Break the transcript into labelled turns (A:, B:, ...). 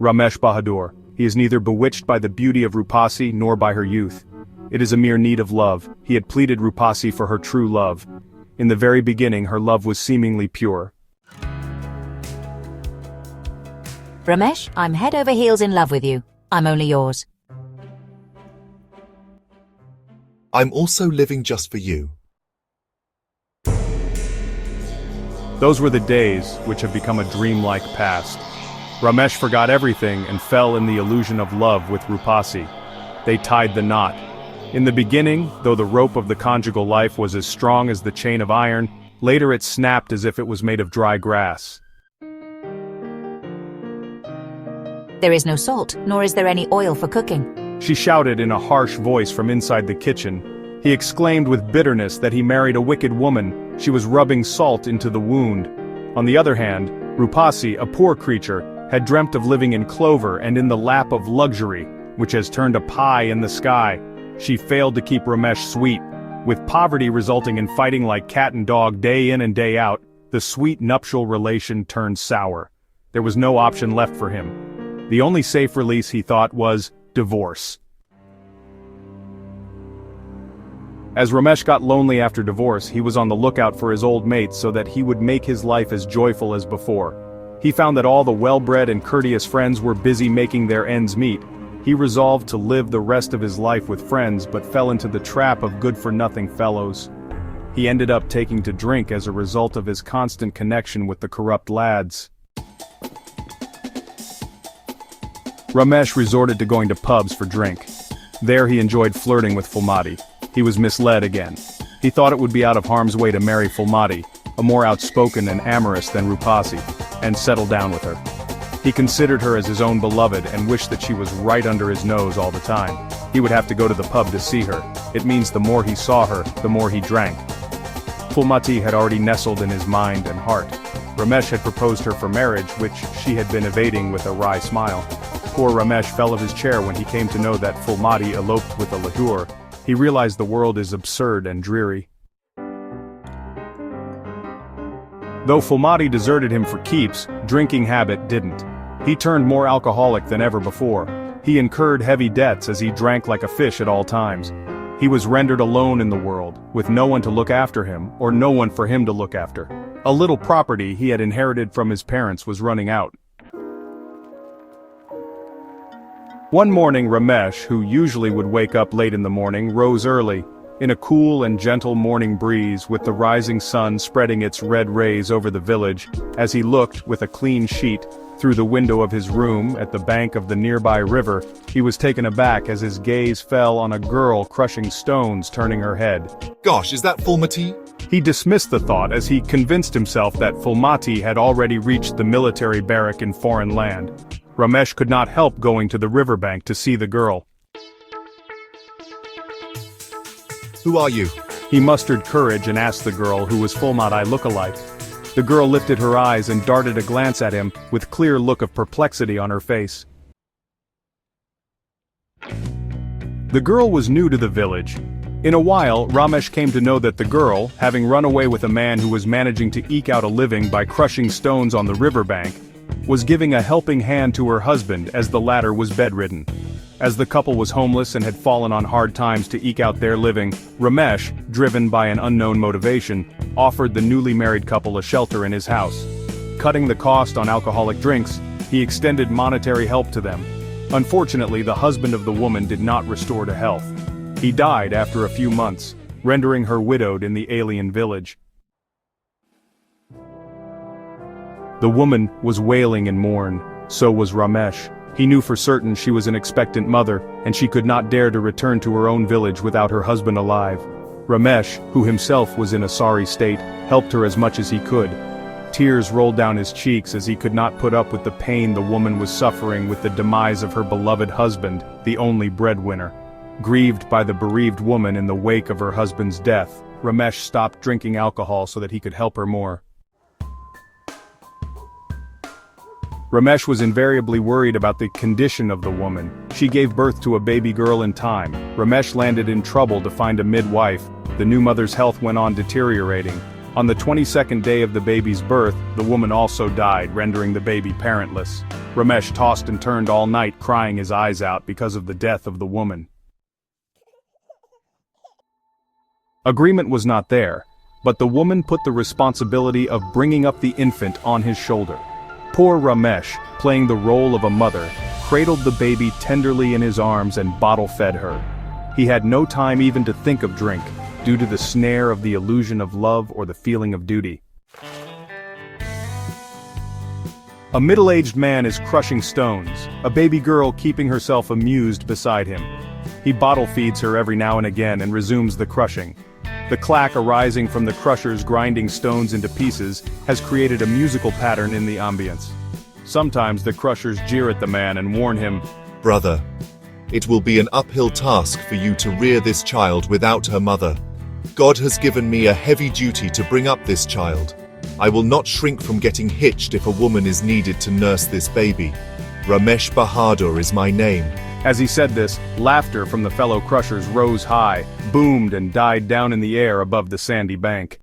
A: Ramesh Bahadur. He is neither bewitched by the beauty of Rupasi nor by her youth. It is a mere need of love. He had pleaded Rupasi for her true love. In the very beginning her love was seemingly pure.
B: Ramesh, I'm head over heels in love with you. I'm only yours.
C: I'm also living just for you.
A: Those were the days which have become a dreamlike past. Ramesh forgot everything and fell in the illusion of love with Rupasi. They tied the knot. In the beginning, though the rope of the conjugal life was as strong as the chain of iron, later it snapped as if it was made of dry grass.
B: There is no salt, nor is there any oil for cooking.
A: She shouted in a harsh voice from inside the kitchen. He exclaimed with bitterness that he married a wicked woman. She was rubbing salt into the wound. On the other hand, Rupasi, a poor creature, had dreamt of living in clover and in the lap of luxury, which has turned a pie in the sky. She failed to keep Ramesh sweet. With poverty resulting in fighting like cat and dog day in and day out, the sweet nuptial relation turned sour. There was no option left for him. The only safe release, he thought, was divorce. As Ramesh got lonely after divorce, he was on the lookout for his old mates so that he would make his life as joyful as before. He found that all the well-bred and courteous friends were busy making their ends meet. He resolved to live the rest of his life with friends but fell into the trap of good-for-nothing fellows. He ended up taking to drink as a result of his constant connection with the corrupt lads. Ramesh resorted to going to pubs for drink. There he enjoyed flirting with Fulmati. He was misled again. He thought it would be out of harm's way to marry Fulmati, a more outspoken and amorous than Rupasi, and settle down with her. He considered her as his own beloved and wished that she was right under his nose all the time. He would have to go to the pub to see her. It means the more he saw her, the more he drank. Fulmati had already nestled in his mind and heart. Ramesh had proposed her for marriage, which she had been evading with a wry smile. Poor Ramesh fell of his chair when he came to know that Fulmati eloped with a Lahore. He realized the world is absurd and dreary. Though Fulmati deserted him for keeps, drinking habit didn't. He turned more alcoholic than ever before. He incurred heavy debts as he drank like a fish at all times. He was rendered alone in the world, with no one to look after him, or no one for him to look after. A little property he had inherited from his parents was running out. One morning Ramesh, who usually would wake up late in the morning, rose early. In a cool and gentle morning breeze, with the rising sun spreading its red rays over the village, as he looked, with a clean sheet, through the window of his room at the bank of the nearby river, he was taken aback as his gaze fell on a girl crushing stones, turning her head.
C: Gosh, is that Fulmati?
A: He dismissed the thought as he convinced himself that Fulmati had already reached the military barrack in foreign land. Ramesh could not help going to the riverbank to see the girl.
C: Who are you?
A: He mustered courage and asked the girl who was Fulmati look-alike. The girl lifted her eyes and darted a glance at him, with clear look of perplexity on her face. The girl was new to the village. In a while, Ramesh came to know that the girl, having run away with a man who was managing to eke out a living by crushing stones on the riverbank, was giving a helping hand to her husband as the latter was bedridden. As the couple was homeless and had fallen on hard times to eke out their living, Ramesh, driven by an unknown motivation, offered the newly married couple a shelter in his house. Cutting the cost on alcoholic drinks, he extended monetary help to them. Unfortunately, the husband of the woman did not restore to health. He died after a few months, rendering her widowed in the alien village. The woman was wailing in mourn, so was Ramesh. He knew for certain she was an expectant mother, and she could not dare to return to her own village without her husband alive. Ramesh, who himself was in a sorry state, helped her as much as he could. Tears rolled down his cheeks as he could not put up with the pain the woman was suffering with the demise of her beloved husband, the only breadwinner. Grieved by the bereaved woman in the wake of her husband's death, Ramesh stopped drinking alcohol so that he could help her more. Ramesh was invariably worried about the condition of the woman. She gave birth to a baby girl in time. Ramesh landed in trouble to find a midwife. The new mother's health went on deteriorating. On the 22nd day of the baby's birth, the woman also died, rendering the baby parentless. Ramesh tossed and turned all night, crying his eyes out because of the death of the woman. Agreement was not there, but the woman put the responsibility of bringing up the infant on his shoulder. Poor Ramesh, playing the role of a mother, cradled the baby tenderly in his arms and bottle-fed her. He had no time even to think of drink, due to the snare of the illusion of love or the feeling of duty. A middle-aged man is crushing stones, a baby girl keeping herself amused beside him. He bottle feeds her every now and again and resumes the crushing. The clack arising from the crushers grinding stones into pieces has created a musical pattern in the ambience. Sometimes the crushers jeer at the man and warn him,
C: Brother, it will be an uphill task for you to rear this child without her mother. God has given me a heavy duty to bring up this child. I will not shrink from getting hitched if a woman is needed to nurse this baby. Ramesh Bahadur is my name.
A: As he said this, laughter from the fellow crushers rose high, boomed and died down in the air above the sandy bank.